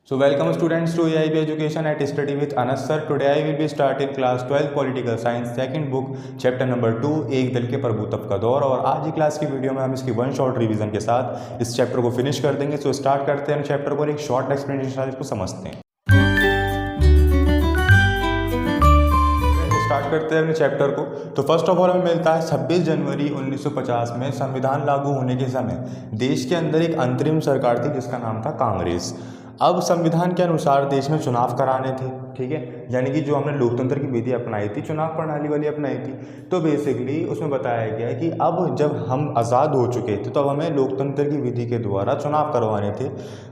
So welcome students to AIB Education at Study with Anas sir. Today I will be starting class 12 Political Science second book chapter number 2 एक दल के प्रभुत्व का दौर। और आज की क्लास की वीडियो में हम इसकी वन शॉर्ट रिवीजन के साथ इस चैप्टर को फिनिश कर देंगे। सो स्टार्ट करते हैं चैप्टर को, एक शॉर्ट एक्सप्लेनेशन के साथ इसको समझते हैं। स्टार्ट करते हैं अपने चैप्टर को। तो फर्स्ट ऑफ ऑल हमें मिलता है 26 जनवरी 1950 में संविधान लागू होने के समय देश के अंदर एक अंतरिम सरकार थी जिसका नाम था कांग्रेस। अब संविधान के अनुसार देश में चुनाव कराने थे, ठीक है, यानी कि जो हमने लोकतंत्र की विधि अपनाई थी, चुनाव प्रणाली वाली अपनाई थी। तो बेसिकली उसमें बताया गया है कि अब जब हम आज़ाद हो चुके थे तो अब हमें लोकतंत्र की विधि के द्वारा चुनाव करवाने थे।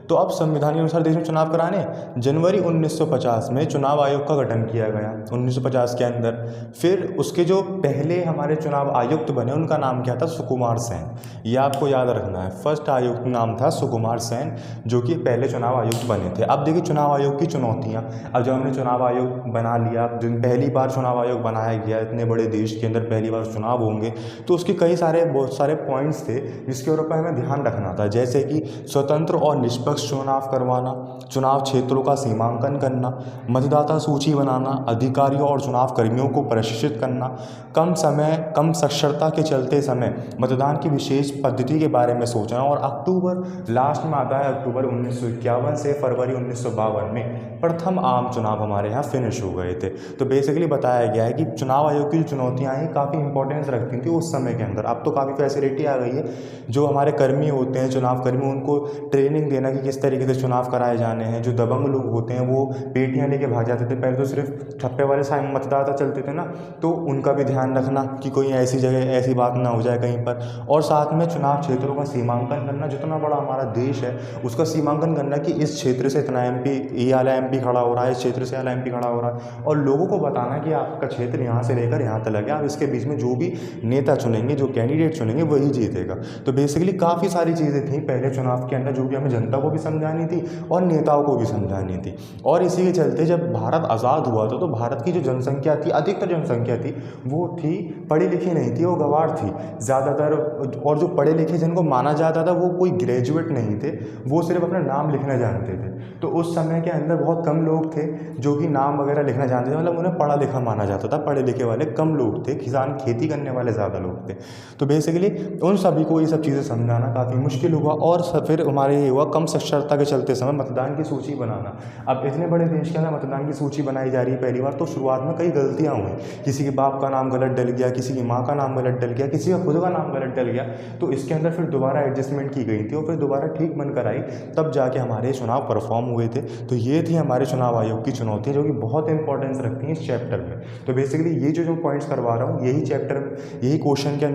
तो अब संविधान के अनुसार देश में चुनाव कराने जनवरी 1950 में चुनाव आयोग का गठन किया गया 1950 के अंदर। फिर उसके जो पहले हमारे चुनाव आयुक्त बने उनका नाम क्या था? सुकुमार सेन। ये आपको याद रखना है। फर्स्ट आयुक्त नाम था सुकुमार सेन, जो कि पहले चुनाव आयुक्त बने थे। अब देखिए चुनाव आयोग की चुनौतियाँ। अब जब हमने चुनाव आयोग बना लिया, जिन पहली बार चुनाव आयोग बनाया गया, इतने बड़े देश के अंदर पहली बार चुनाव होंगे, तो उसके बहुत सारे पॉइंट्स थे जिसके ऊपर हमें ध्यान रखना था। जैसे कि स्वतंत्र और निष्पक्ष चुनाव करवाना, चुनाव क्षेत्रों का सीमांकन करना, मतदाता सूची बनाना, अधिकारियों और चुनाव कर्मियों को प्रशिक्षित करना, कम साक्षरता के चलते समय मतदान की विशेष पद्धति के बारे में सोचना। और अक्टूबर लास्ट में आता है, अक्टूबर 1951 से फरवरी 1952 में प्रथम आम चुनाव हमारे यहाँ फिनिश हो गए थे। तो बेसिकली बताया गया है कि चुनाव आयोग की जो चुनौतियाँ हैं काफ़ी इंपॉर्टेंस रखती थी उस समय के अंदर। अब तो काफ़ी फैसिलिटी आ गई है। जो हमारे कर्मी होते हैं, चुनाव कर्मी, उनको ट्रेनिंग देना कि किस तरीके से चुनाव कराए जाने हैं। जो दबंग लोग होते हैं वो पेटियाँ लेके भाग जाते थे, पहले तो सिर्फ ठप्पे वाले मतदाता चलते थे ना, तो उनका भी ध्यान रखना कि कोई ऐसी जगह ऐसी बात ना हो जाए कहीं पर। और साथ में चुनाव क्षेत्रों का सीमांकन करना, जितना बड़ा हमारा देश है उसका सीमांकन करना कि इस क्षेत्र से इतना ये वाला MP खड़ा हो रहा है, इस क्षेत्र से वाला MP खड़ा हो रहा है, और लोगों को बताना कि आपका क्षेत्र यहाँ से लेकर यहाँ तक है, आप इसके बीच में जो भी नेता चुनेंगे, जो कैंडिडेट चुनेंगे वही जीतेगा। तो बेसिकली काफ़ी सारी चीज़ें थी पहले चुनाव के अंदर जो कि हमें जनता को भी समझानी थी और नेताओं को भी समझानी थी। और इसी के चलते जब भारत आज़ाद हुआ था तो भारत की जो जनसंख्या थी, अधिकतर जनसंख्या थी, वो थी पढ़ी लिखी नहीं थी, वो गंवार थी ज़्यादातर। और जो पढ़े लिखे जिनको माना जाता था वो कोई ग्रेजुएट नहीं थे, वो सिर्फ अपना नाम लिखना जानते थे। तो उस समय के अंदर बहुत कम लोग थे जो कि नाम वगैरह लिखना जानते थे, मतलब उन्हें पढ़ा लिखा माना जाता था। पढ़े लिखे वाले कम लोग थे, किसान खेती करने वाले ज़्यादा लोग थे। तो बेसिकली उन सभी को ये सब चीज़ें समझाना काफ़ी मुश्किल हुआ। और फिर हमारे ये हुआ कम साक्षरता के चलते समय मतदान की सूची बनाना। अब इतने बड़े देश के अंदर मतदान की सूची बनाई जा रही है पहली बार, तो शुरुआत में कई गलतियाँ हुई। किसी के बाप का नाम गलत डल गया, किसी की माँ का नाम गलत डल गया, किसी का खुद का नाम गलत डल गया। तो इसके अंदर फिर दोबारा एडजस्टमेंट की गई थी और फिर दोबारा ठीक बनकर आई, तब जाके हमारे चुनाव परफॉर्म हुए थे। तो ये थी हमारे चुनाव आयोग की चुनौतियाँ जो कि बहुत इंपॉर्टेंस रखती हैं इस चैप्टर में। तो बेसिकली ये जो पॉइंट्स करवा रहा हूँ, यही क्वेश्चन के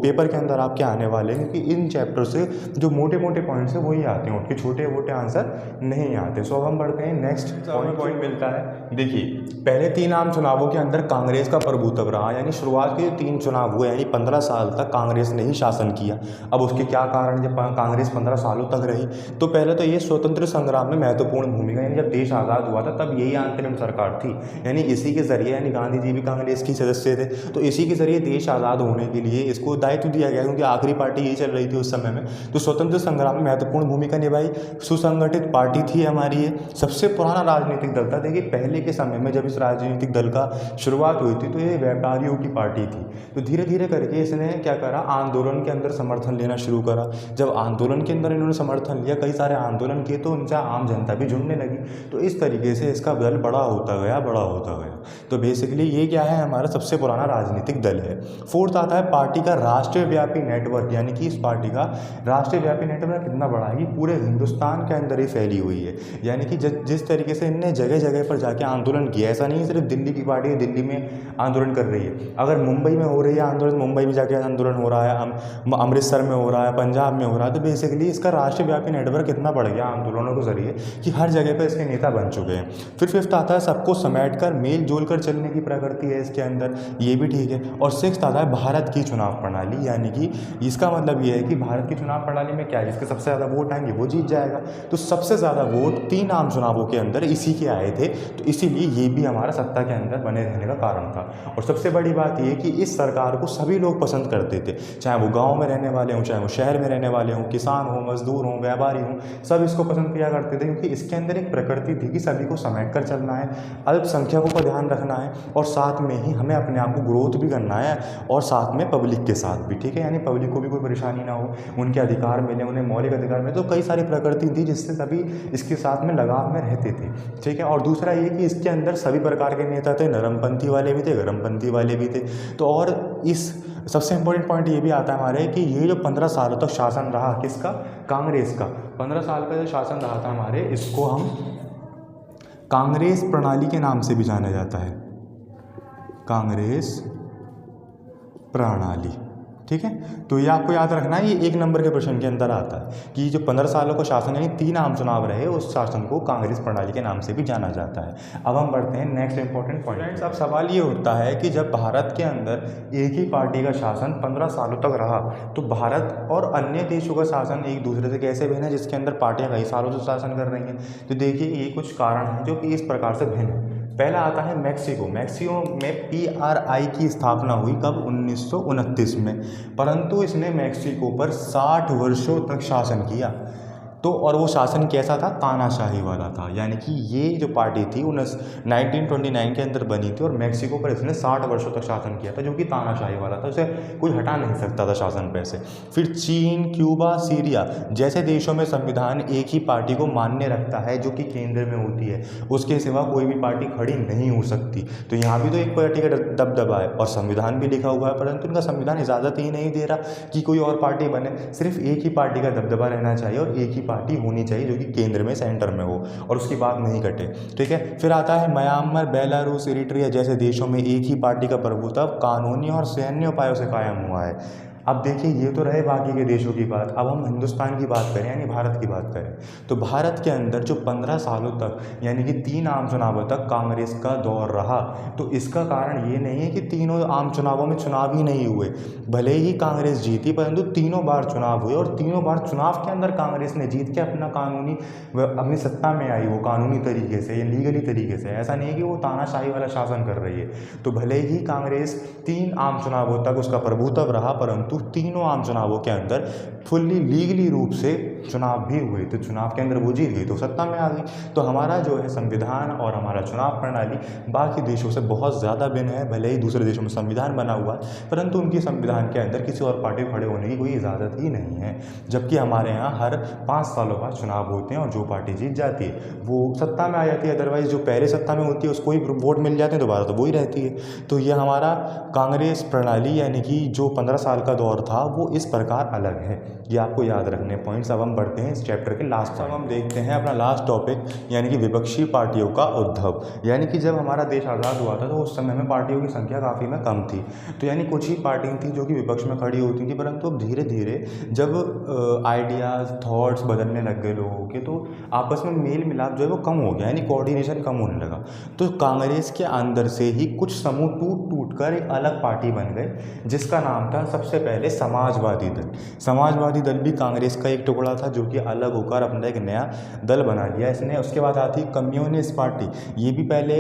पेपर के अंदर आपके आने वाले हैं, क्योंकि इन चैप्टर से जो मोटे मोटे पॉइंट्स हैं वही आते हैं, उनके छोटे मोटे आंसर नहीं आते। सो अब हम बढ़ते हैं नेक्स्ट पॉइंट मिलता है। देखिए पहले 3 आम चुनावों के अंदर कांग्रेस का प्रभुत्व रहा, यानी शुरुआत के 3 चुनाव हुए, यानी 15 साल तक कांग्रेस ने ही शासन किया। अब उसके क्या कारण जब कांग्रेस 15 सालों तक रही? तो पहले तो ये स्वतंत्र संग्राम में महत्वपूर्ण भूमिका, यानी जब देश आज़ाद हुआ था तब यही अंतरिम सरकार थी, यानी इसी के जरिए, यानी गांधी जी भी कांग्रेस की सदस्य थे, तो इसी के जरिए देश आज़ाद होने के लिए इसको दायित्व दिया गया, क्योंकि आखिरी पार्टी यही चल रही थी उस समय में। तो स्वतंत्र संग्राम में महत्वपूर्ण भूमिका निभाई। सुसंगठित पार्टी थी हमारी, ये सबसे पुराना राजनीतिक दल था। देखिए पहले के समय में जब इस राजनीतिक दल का शुरुआत हुई थी तो ये व्यापारियों की पार्टी थी। तो धीरे धीरे करके इसने क्या करा, आंदोलन के अंदर समर्थन लेना शुरू करा। जब आंदोलन के अंदर इन्होंने समर्थन लिया, कई सारे आंदोलन किए, तो उनसे आम जनता भी जुड़ने लगी। तो इस तरीके से इसका दल बड़ा होता गया। तो बेसिकली ये क्या है, हमारा सबसे पुराना राजनीतिक दल है। फोर्थ आता है पार्टी का राष्ट्रव्यापी नेटवर्क, यानी कि इस पार्टी का राष्ट्रव्यापी नेटवर्क कितना बड़ा है, ये पूरे हिंदुस्तान के अंदर ही फैली हुई है। यानी कि जिस तरीके से इनने जगह जगह पर जाके आंदोलन किया, ऐसा नहीं है सिर्फ दिल्ली की पार्टी है दिल्ली में आंदोलन कर रही है। अगर मुंबई में हो रही है आंदोलन, मुंबई में जाके आंदोलन हो रहा है, अमृतसर में हो रहा है, पंजाब में हो रहा है। तो बेसिकली इसका राष्ट्रव्यापी नेटवर्क इतना बढ़ गया आंदोलनों के जरिए कि हर जगह पर इसके नेता बन चुके हैं। फिर फिफ्थ आता है सबको समेट कर मेल जोल कर चलने की प्रकृति है इसके अंदर, ये भी ठीक है। और सिक्स्थ आता है भारत की चुनाव प्रणाली, यानी कि इसका मतलब ये है कि भारत की चुनाव प्रणाली में क्या है, जिसके सबसे ज़्यादा वोट आएंगे वो जीत जाएगा। जाएगा। तो सबसे ज़्यादा वोट 3 आम चुनावों के अंदर इसी के आए थे, तो इसीलिए ये भी हमारा सत्ता के अंदर बने रहने का कारण था। और सबसे बड़ी बात ये कि इस सरकार को सभी लोग पसंद करते थे, चाहे वो गाँव में रहने वाले हों, चाहे वो शहर में रहने वाले हों, किसान हों, मजदूर हों, व्यापारी हों, सब इसको पसंद किया करते थे, क्योंकि इसके अंदर एक प्रकृति थी कि सभी को समेट कर चलना है, अल्पसंख्यकों का ध्यान रखना है, और साथ में ही हमें अपने आप को ग्रोथ भी करना है, और साथ में पब्लिक के साथ भी, ठीक है, यानी पब्लिक को भी कोई परेशानी ना हो, उनके अधिकार मिले, उन्हें मौलिक अधिकार मिले। तो कई सारी प्रकृति थी जिससे सभी इसके साथ में लगाव में रहते थे, ठीक है। और दूसरा ये कि इसके अंदर सभी प्रकार के नेता थे, नरमपंथी वाले भी थे, गरमपंथी वाले भी थे। तो और इस सबसे इम्पोर्टेंट पॉइंट ये भी आता है हमारे कि ये जो 15 सालों तक शासन रहा, किसका? कांग्रेस का 15 साल का जो शासन रहा था हमारे, इसको हम कांग्रेस प्रणाली के नाम से भी जाना जाता है, कांग्रेस प्रणाली, ठीक है। तो ये आपको याद रखना है, ये 1 नंबर के प्रश्न के अंदर आता है कि जो 15 सालों का शासन यानी 3 आम चुनाव रहे, उस शासन को कांग्रेस प्रणाली के नाम से भी जाना जाता है। अब हम बढ़ते हैं नेक्स्ट इंपॉर्टेंट पॉइंट। फ्रेंड्स, अब सवाल ये उठता है कि जब भारत के अंदर एक ही पार्टी का शासन 15 सालों तक रहा, तो भारत और अन्य देशों का शासन एक दूसरे से कैसे भिन्न है, जिसके अंदर पार्टियां कई सालों से शासन कर रही हैं? तो देखिए, ये कुछ कारण हैं जो कि इस प्रकार से भिन्न है। पहला आता है मैक्सिको। मैक्सिको में PRI की स्थापना हुई कब? 1929 में, परंतु इसने मैक्सिको पर 60 वर्षों तक शासन किया। तो और वो शासन कैसा था? तानाशाही वाला था, यानी कि ये जो पार्टी थी 1929 के अंदर बनी थी, और मैक्सिको पर इसने 60 वर्षों तक शासन किया था, जो कि तानाशाही वाला था, उसे कोई हटा नहीं सकता था शासन पे से। फिर चीन, क्यूबा, सीरिया जैसे देशों में संविधान एक ही पार्टी को मान्य रखता है, जो कि केंद्र में होती है, उसके सिवा कोई भी पार्टी खड़ी नहीं हो सकती। तो यहाँ भी तो एक पार्टी का दबदबा है, और संविधान भी लिखा हुआ है, परंतु उनका संविधान इजाज़त ही नहीं दे रहा कि कोई और पार्टी बने। सिर्फ एक ही पार्टी का दबदबा रहना चाहिए, और एक ही पार्टी होनी चाहिए जो कि केंद्र में, सेंटर में हो, और उसकी बात नहीं कटे, ठीक है। फिर आता है म्यांमार, बेलारूस, इरिट्रिया जैसे देशों में एक ही पार्टी का प्रभुत्व कानूनी और सैन्य उपायों से कायम हुआ है। अब देखिए, ये तो रहे बाकी के देशों की बात। अब हम हिंदुस्तान की बात करें, यानी भारत की बात करें, तो भारत के अंदर जो 15 सालों तक यानी कि 3 आम चुनावों तक कांग्रेस का दौर रहा, तो इसका कारण ये नहीं है कि तीनों आम चुनावों में चुनाव ही नहीं हुए। भले ही कांग्रेस जीती, परंतु तीनों बार चुनाव हुए, और तीनों बार चुनाव के अंदर कांग्रेस ने जीत के अपनी सत्ता में आई, वो कानूनी तरीके से या लीगली तरीके से। ऐसा नहीं है कि वो तानाशाही वाला शासन कर रही है। तो भले ही कांग्रेस 3 आम चुनावों तक उसका प्रभुत्व रहा, परंतु तीनों आम चुनावों के अंदर फुल्ली लीगली रूप से चुनाव भी हुए, तो चुनाव के अंदर वो जीत गई, तो सत्ता में आ गई। तो हमारा जो है संविधान और हमारा चुनाव प्रणाली बाकी देशों से बहुत ज़्यादा भिन्न है। भले ही दूसरे देशों में संविधान बना हुआ है, परंतु उनकी संविधान के अंदर किसी और पार्टी को खड़े होने की कोई इजाज़त ही नहीं है। जबकि हमारे यहाँ हर 5 सालों बाद चुनाव होते हैं, और जो पार्टी जीत जाती है वो सत्ता में आ जाती है, अदरवाइज़ जो पहले सत्ता में होती है उसको ही वोट मिल जाते हैं, दोबारा तो वही रहती है। तो ये हमारा कांग्रेस प्रणाली यानी कि जो 15 साल का दौर था, वो इस प्रकार अलग है। ये आपको याद रखने पॉइंट्स। अब हम बढ़ते हैं इस चैप्टर के लास्ट। अब हम देखते हैं अपना लास्ट टॉपिक, यानी कि विपक्षी पार्टियों का उद्भव। यानी कि जब हमारा देश आज़ाद हुआ था, तो उस समय में पार्टियों की संख्या काफ़ी में कम थी। तो यानी कुछ ही पार्टियाँ थी जो कि विपक्ष में खड़ी होती थी, परंतु अब धीरे धीरे जब आइडियाज़, थॉट्स बदलने लग गए लोगों के, तो आपस में मेल मिलाप जो है वो कम हो गया, यानी कोऑर्डिनेशन कम होने लगा। तो कांग्रेस के अंदर से ही कुछ समूह टूट कर एक अलग पार्टी बन गए, जिसका नाम था सबसे पहले समाजवादी दल। समाजवादी दल भी कांग्रेस का एक टुकड़ा था, जो कि अलग होकर अपना एक नया दल बना लिया इसने। उसके बाद आती कम्युनिस्ट पार्टी, ये भी पहले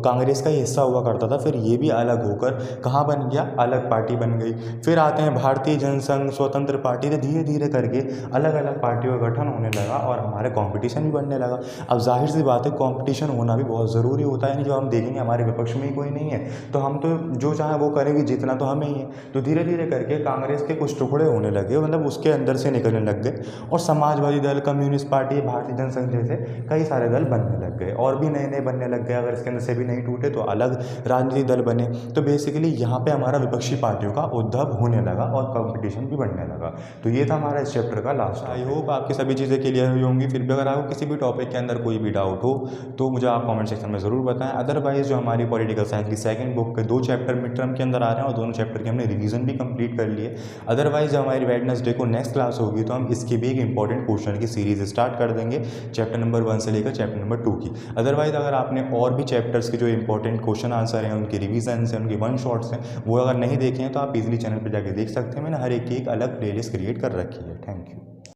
कांग्रेस का ही हिस्सा हुआ करता था, फिर ये भी अलग होकर कहाँ बन गया? अलग पार्टी बन गई। फिर आते हैं भारतीय जनसंघ, स्वतंत्र पार्टी। तो धीरे धीरे करके अलग अलग पार्टियों का गठन होने लगा, और हमारे कंपटीशन भी बढ़ने लगा। अब जाहिर सी बात है, कंपटीशन होना भी बहुत ज़रूरी होता है। यानी जो हम देखेंगे हमारे विपक्ष में ही कोई नहीं है, तो हम तो जो चाहे वो करेंगे, जीतना तो हमें ही है। तो धीरे धीरे करके कांग्रेस के कुछ टुकड़े होने लगे, मतलब उसके अंदर से निकलने लग गए, और समाजवादी दल, कम्युनिस्ट पार्टी, भारतीय जनसंघ जैसे कई सारे दल बनने लग गए, और भी नए नए बनने लग गए। अगर इसके अंदर से भी नहीं टूटे तो अलग राजनीतिक दल बने। तो बेसिकली यहाँ पे हमारा विपक्षी पार्टियों का उद्भव होने लगा, और कंपटीशन भी बढ़ने लगा। तो ये था हमारा इस चैप्टर का लास्ट। आई होप आपकी सभी चीज़ें क्लियर हुई होंगी। फिर भी अगर आपको किसी भी टॉपिक के अंदर कोई भी डाउट हो, तो मुझे आप कमेंट सेक्शन में ज़रूर बताएं। अदरवाइज़ जो हमारी पॉलिटिकल साइंस की सेकंड बुक के 2 चैप्टर मिड टर्म के अंदर आ रहे हैं, और दोनों चैप्टर के हमने रिवीजन भी कंप्लीट कर लिए। अदरवाइज़ जब हमारी वेडनेसडे को नेक्स्ट क्लास होगी, तो हम इसके भी एक इंपॉर्टेंट क्वेश्चन की सीरीज स्टार्ट कर देंगे, चैप्टर नंबर 1 से लेकर चैप्टर नंबर 2 की। अदरवाइज़ अगर आपने और भी चैप्टर्स के जो इंपॉर्टेंट क्वेश्चन आंसर हैं, उनके रिवीजन हैं, उनके वन शॉट्स हैं, वो अगर नहीं देखे हैं तो आप इजीली चैनल पर जाकर देख सकते हैं। मैंने हर एक की एक अलग प्लेलिस्ट क्रिएट कर रखी है। Thank you.